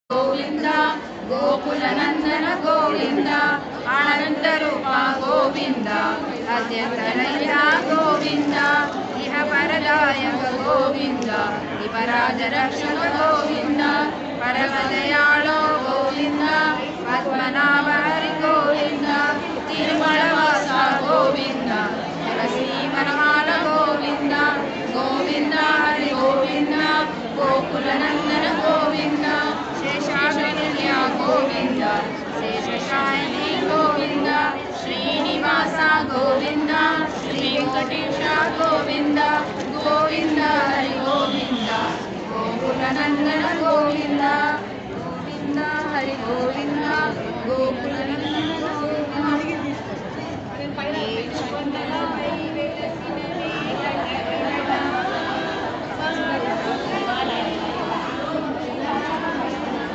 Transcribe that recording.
गोविंद गोकुलनंदन गोविंद आनंदरूप गोविंद अद्यतनया गोविंद इह परदायक गोविंद इपराजरक्षक गोविंद परमदयालो गोविंद पद्मनाभ हरि गोविंद तिरुमलवास गोविंद श्रीवनमाल गोविंद गोविंद हरि गोविंद गोकुलनंदन गोविंद शेषाचलनिलय गोविंद शेषशायिनी गोविंद श्रीनिवास गोविंद श्रीवेंकटेश गोविंद गोविंद हरि गोविंद गोकुलनंदन गोविंद गोविंद हरि गोविंद गोकुलनंदन गोविंद